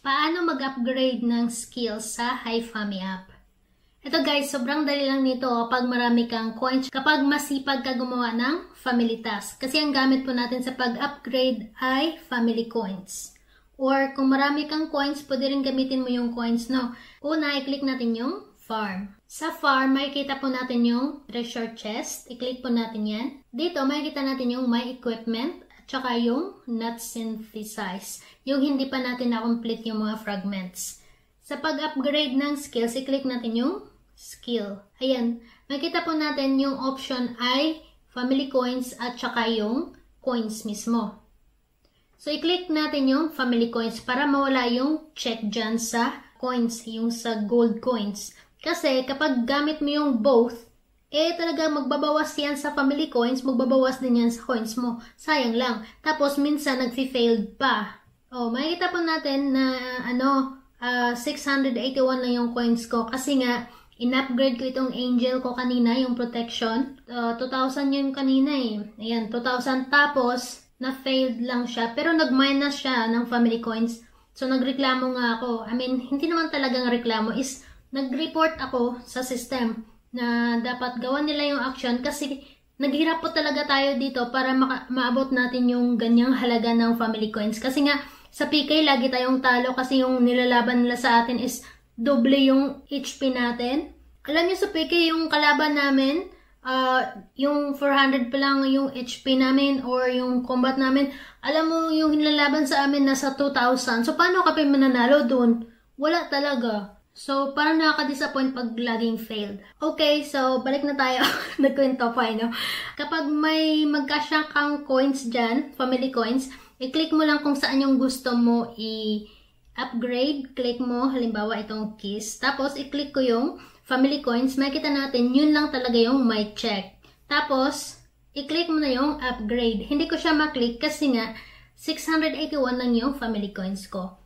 Paano mag-upgrade ng skills sa HiFami app? Ito guys, sobrang dali lang nito kapag marami kang coins, kapag masipag ka gumawa ng family task. Kasi ang gamit po natin sa pag-upgrade ay family coins. Or kung marami kang coins, pwede rin gamitin mo yung coins, no? Una, i-click natin yung farm. Sa farm, makikita po natin yung treasure chest. I-click po natin yan. Dito, makikita natin yung my equipment. Tsaka yung not synthesize. Yung hindi pa natin na-complete yung mga fragments. Sa pag-upgrade ng skills, i-click natin yung skill. Ayan. Makikita po natin yung option ay family coins at tsaka yung coins mismo. So, i-click natin yung family coins para mawala yung check dyan sa coins, yung sa gold coins. Kasi kapag gamit mo yung both, talaga magbabawas yan sa family coins, magbabawas din yan sa coins mo. Sayang lang. Tapos, minsan, nag-failed pa. Makikita po natin na, 681 lang yung coins ko. Kasi nga, in-upgrade ko itong angel ko kanina, yung protection. 2,000 yun kanina eh. Ayan, 2,000. Tapos, na-failed lang siya. Pero, nag-minus siya ng family coins. So, nagreklamo nga ako. Hindi naman talagang reklamo. Nag-report ako sa system na dapat gawan nila yung action kasi naghirap po talaga tayo dito para maabot natin yung ganyang halaga ng family coins. Kasi nga, sa PK lagi tayong talo kasi yung nilalaban nila sa atin is doble yung HP natin. Alam niyo sa PK yung kalaban namin, yung 400 pa lang yung HP namin or yung combat namin, alam mo yung nilalaban sa amin nasa 2,000. So, paano ka pa mananalo dun? Wala talaga. So, parang nakaka-disappoint pag laging failed. Okay, so, balik na tayo. Nagkwento pa, no? Kapag may magkasya kang coins dyan, family coins, i-click mo lang kung saan yung gusto mo i-upgrade. Click mo, halimbawa, itong keys. Tapos, i-click ko yung family coins. Makikita natin, yun lang talaga yung my check. Tapos, i-click mo na yung upgrade. Hindi ko siya ma-click kasi nga, 681 lang yung family coins ko.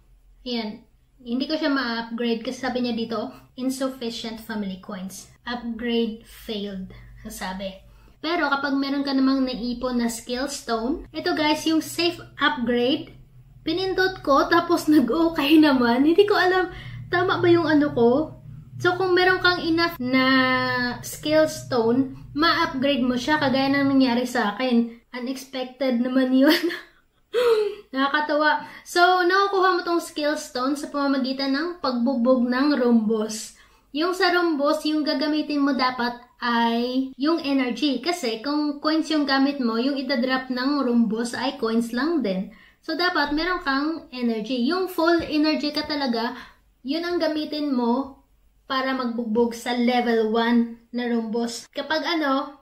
Ayan. Hindi ko siya ma-upgrade kasi sabi niya dito, insufficient family coins. Upgrade failed, sabi. Pero kapag meron ka namang naipon na skill stone, ito guys, yung safe upgrade, pinindot ko tapos nag-okay naman. Hindi ko alam, tama ba yung ano ko? So kung meron kang enough na skill stone, ma-upgrade mo siya kagaya ng nangyari sa akin. Unexpected naman yun. Nakakatawa. So, nakukuha mo tong skill stone sa pamamagitan ng pagbubog ng rhombus. Yung sa rhombus, yung gagamitin mo dapat ay yung energy. Kasi kung coins yung gamit mo, yung idadrop ng rhombus ay coins lang din. So, dapat meron kang energy. Yung full energy ka talaga, yun ang gamitin mo para magbugbog sa level 1 na rhombus. Kapag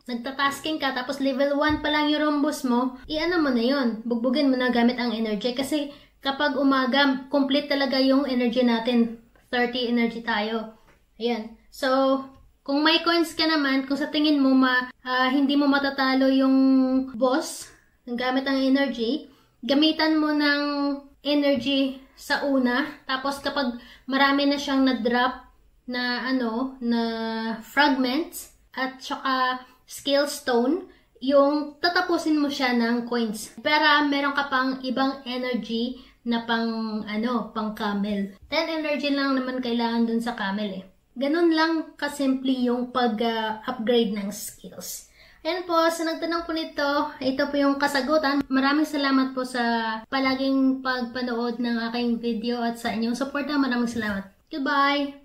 nagtatasking ka tapos level 1 pa lang yung rhombus mo, mo na yun. Bugbugin mo na gamit ang energy. Kasi kapag umaga, complete talaga yung energy natin. 30 energy tayo. Ayan. So, kung may coins ka naman, kung sa tingin mo hindi mo matatalo yung boss ng gamit ang energy, gamitan mo ng energy sa una. Tapos kapag marami na siyang na-drop, na fragments at saka skill stone, yung tatapusin mo siya ng coins. Pero meron ka pang ibang energy na pang camel. 10 energy lang naman kailangan dun sa camel eh. Ganun lang kasimple yung pag-upgrade ng skills. Ayan po, sa nagtanong po nito, ito po yung kasagutan. Maraming salamat po sa palaging pagpanood ng aking video at sa inyong suporta. Maraming salamat. Goodbye!